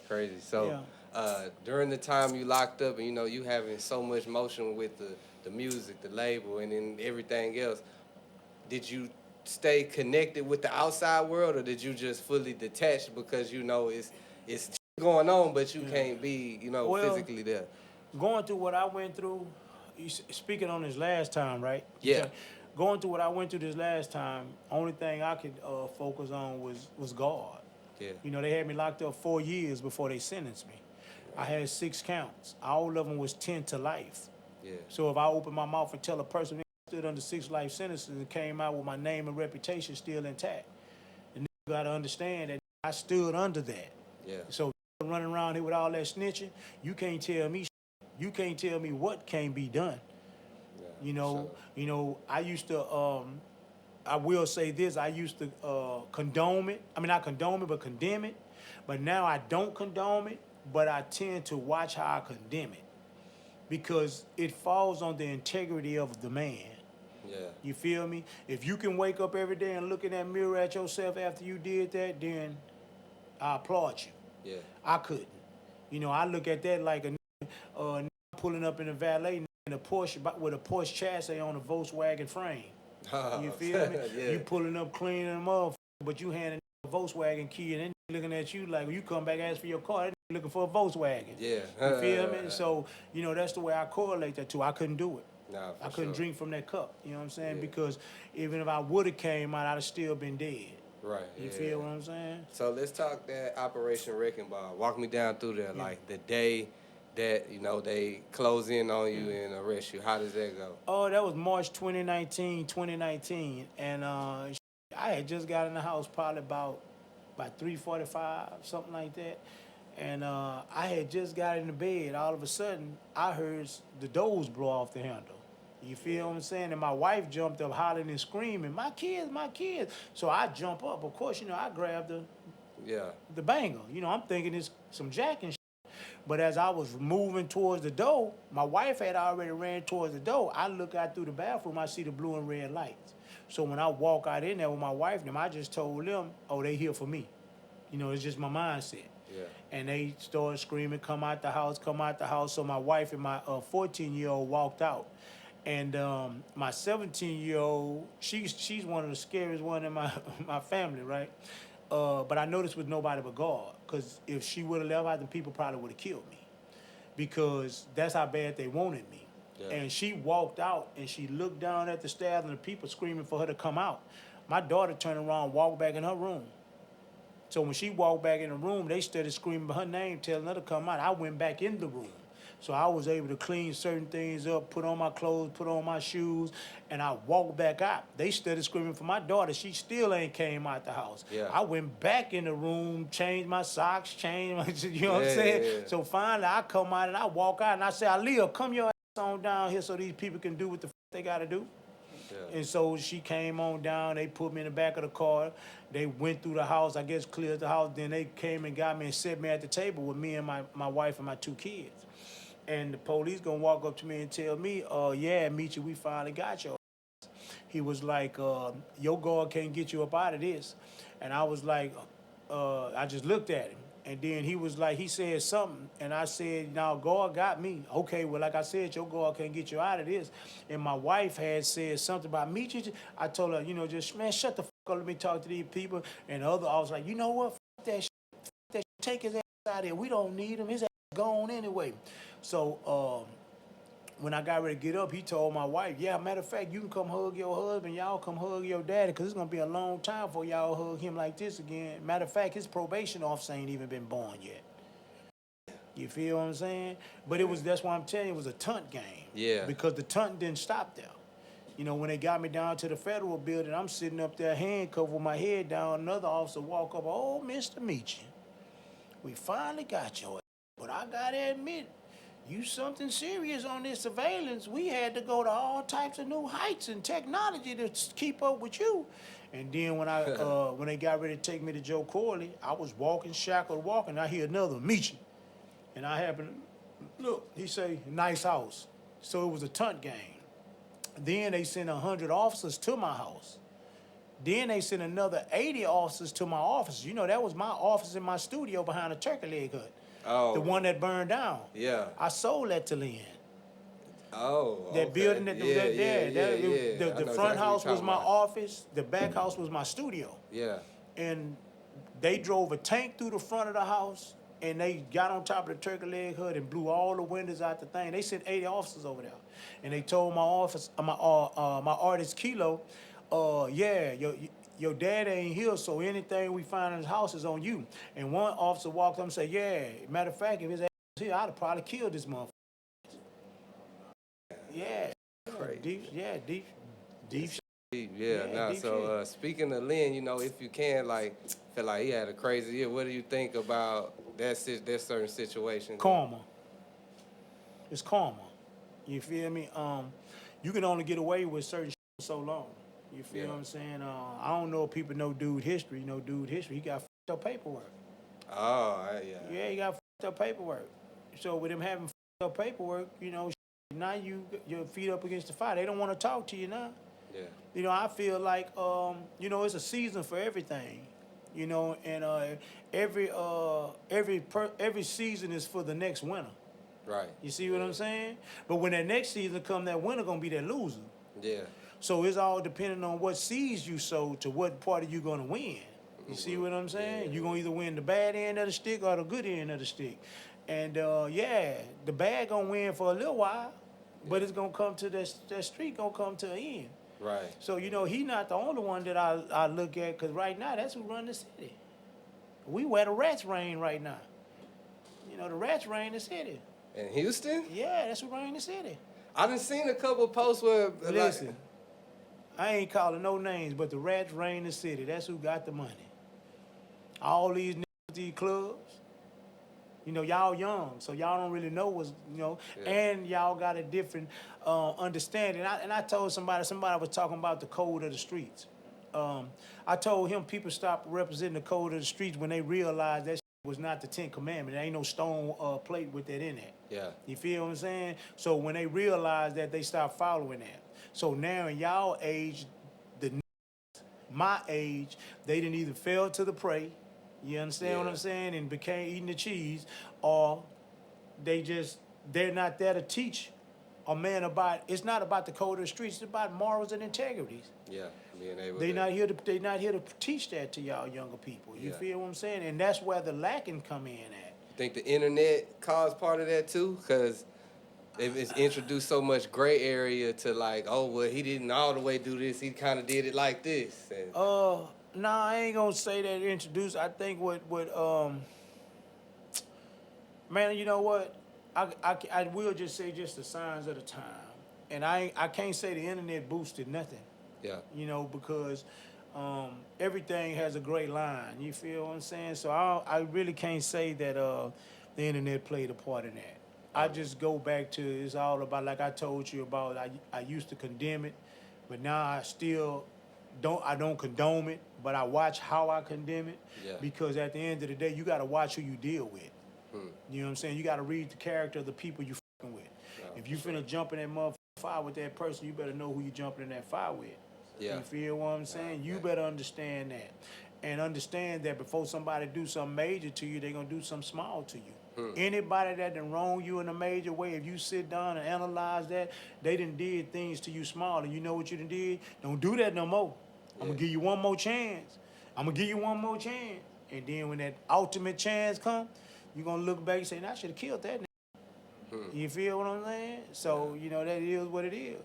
crazy. So, during the time you locked up, and you having so much motion with the music, the label, and then everything else, did you stay connected with the outside world, or did you just fully detach because it's going on, but you can't be Well, physically there? going through what I went through, speaking on this last time, right? Yeah, Going through what I went through this last time, only thing I could focus on was God. yeah, They had me locked up 4 years before they sentenced me. I had 6 counts. All of them was 10 to life. yeah, So if I open my mouth and tell a person who stood under 6 life sentences and came out with my name and reputation still intact, the nigga got to understand that I stood under that. yeah, So running around here with all that snitching, you can't tell me. You can't tell me what can't be done. yeah. You For know, sure. you know. I used to. I will say this. I used to condone it. I mean, not condone it, but condemn it. But now I don't condone it. But I tend to watch how I condemn it because it falls on the integrity of the man. Yeah, You feel me? If you can wake up every day and look in that mirror at yourself after you did that, then I applaud you. yeah. I couldn't. I look at that like a pulling up in a valet in a Porsche with a Porsche chassis on a Volkswagen frame. You feel me? Yeah, You pulling up clean and motherfucker, but you handing a Volkswagen key and then looking at you like when you come back ask for your car, they looking for a Volkswagen. yeah. You feel me? So, that's the way I correlate that to. I couldn't do it. Nah, I for couldn't sure. drink from that cup. You know what I'm saying? Yeah. Because even if I would have came out, I'd have still been dead. Right. You Yeah. feel what I'm saying? So let's talk that Operation Wrecking Ball. Walk me down through there, Yeah. like the day that they close in on you and arrest you. How does that go? Oh, that was March 2019, and I had just got in the house probably about 3:45, something like that, and I had just got in the bed. All of a sudden, I heard the doors blow off the handle. You feel what I'm saying? And my wife jumped up hollering and screaming, "My kids, my kids!" So I jump up. Of course, I grabbed Yeah. the banger. I'm thinking it's some jacking. But as I was moving towards the door, my wife had already ran towards the door. I look out through the bathroom, I see the blue and red lights. So when I walk out in there with my wife and them, I just told them, oh, they here for me. It's just my mindset. Yeah. And they started screaming, come out the house, come out the house. So my wife and my 14-year-old walked out. And my 17-year-old, she's one of the scariest one in my my family, right? But I noticed with nobody but God, because if she would have left out, then people probably would have killed me, because that's how bad they wanted me. Yeah. And she walked out and she looked down at the stairs and the people screaming for her to come out. My daughter turned around and walked back in her room. So when she walked back in the room, they started screaming her name, telling her to come out. I went back in the room. So I was able to clean certain things up, put on my clothes, put on my shoes, and I walked back out. They started screaming for my daughter. She still ain't came out the house. Yeah. I went back in the room, changed my socks, changed my, you know what I'm saying? Yeah. So finally I come out and I walk out and I say, Aaliyah, come your ass on down here so these people can do what the they got to do. Yeah. And so she came on down. They put me in the back of the car. They went through the house, I guess cleared the house. Then they came and got me and set me at the table with me and my wife and my 2 kids. And the police gonna walk up to me and tell me, yeah, Meechie, we finally got you. He was like, your guard can't get you up out of this. And I was like, I just looked at him. And then he was like, he said something. And I said, now God got me. Okay, well, like I said, your God can't get you out of this. And my wife had said something about me. I told her, just, man, shut the fuck up. Let me talk to these people. And the other, I was like, you know what? Fuck that shit. Fuck that shit. Take his ass out of here. We don't need him. His ass is gone anyway. So when I got ready to get up, he told my wife, yeah, matter of fact, you can come hug your husband. Y'all come hug your daddy, because it's going to be a long time before y'all hug him like this again. Matter of fact, his probation officer ain't even been born yet. You feel what I'm saying? But that's why I'm telling you, it was a tunt game. Yeah. Because the tunt didn't stop there. When they got me down to the federal building, I'm sitting up there handcuffed with my head down. Another officer walk up, oh, Mr. Meechie, we finally got your ass. But I got to admit, you something serious on this surveillance. We had to go to all types of new heights and technology to keep up with you. And then when when they got ready to take me to Joe Corley, I was shackled walking. I hear another Meechie. And I happened to look, he say, nice house. So it was a tunt game. Then they sent 100 officers to my house. Then they sent another 80 officers to my office. That was my office in my studio behind a turkey leg hut. Oh. the one that burned down. Yeah. I sold that to Lynn. Oh. That Okay. building that Yeah. I the know front exactly what house you're was talking my about. office, the back house was my studio. Yeah. And they drove a tank through the front of the house, and they got on top of the turkey leg hut and blew all the windows out the thing. They sent 80 officers over there, and they told my artist Kilo, yeah, your dad ain't here, so anything we find in his house is on you. And one officer walked up and said, yeah, matter of fact, if his ass was here, I'd have probably killed this motherfucker. Yeah, Crazy. deep. Yeah. Nah. Deep So speaking of Lynn, you know, if you can, like, feel like he had a crazy year. What do you think about that certain situation? Karma. It's karma. You feel me? You can only get away with certain shit for so long. You feel Yeah. what I'm saying? I don't know if people know dude history. You know dude history. He got fucked up paperwork. Oh. Yeah. Yeah, he got fucked up paperwork. So with him having fucked up paperwork, you know, now your feet up against the fire. They don't want to talk to you now. Yeah. You know, I feel like you know, it's a season for everything. You know, and every season is for the next winner. Right. You see what I'm saying? But when that next season come, that winner gonna be that loser. Yeah. So it's all depending on what seeds you sow to what party you gonna win. You see what I'm saying? Yeah. You gonna either win the bad end of the stick or the good end of the stick. And yeah, the bad gonna win for a little while, but it's gonna come to that streak gonna come to an end. Right. So you know he not the only one that I look at, because right now that's who run the city. We where the rats reign right now. You know the rats reign the city. In Houston? Yeah, that's who reign the city. I done seen a couple posts where Listen, I ain't calling no names, but the rats reign the city. That's who got the money. All these niggas, these clubs, you know, y'all young, so y'all don't really know what's, you know, and y'all got a different understanding. And I told somebody was talking about the code of the streets. I told him people stop representing the code of the streets when they realized that was not the 10 Commandments. There ain't no stone plate with that in it. Yeah. You feel what I'm saying? So when they realized that, they stopped following that. So now in y'all age, my age, they didn't either fail to the prey, you understand what I'm saying, and became eating the cheese, or they're not there to teach a man about, it's not about the code of the streets, it's about morals and integrities. Yeah, being able They not here to teach that to y'all younger people. You feel what I'm saying? And that's where the lacking come in at. Think the internet caused part of that too? Because it's introduced so much gray area to, like, oh, well, he didn't all the way do this. He kind of did it like this. And Nah, I ain't gonna say that introduced. I think man, you know what? I will just say just the signs of the time. And I can't say the internet boosted nothing. Yeah. You know, because everything has a gray line. You feel what I'm saying? So I really can't say that the internet played a part in that. I just go back to, it's all about, like I told you about, I used to condemn it, but now I still don't condone it, but I watch how I condemn it. Yeah. Because at the end of the day, you got to watch who you deal with. You know what I'm saying? You got to read the character of the people you fucking with. If you finna jump in that motherfucking fire with that person, you better know who you jumping in that fire with. Yeah. You feel what I'm saying? You better understand that. And understand that before somebody do something major to you, they gonna do something small to you. Anybody that done wrong you in a major way, if you sit down and analyze that, they done did things to you small, and you know what you done did? Don't do that no more. I'm gonna give you one more chance. I'm gonna give you one more chance. And then when that ultimate chance come, you gonna look back and say, I should have killed that nigga. You feel what I'm saying? So, you know, that is what it is.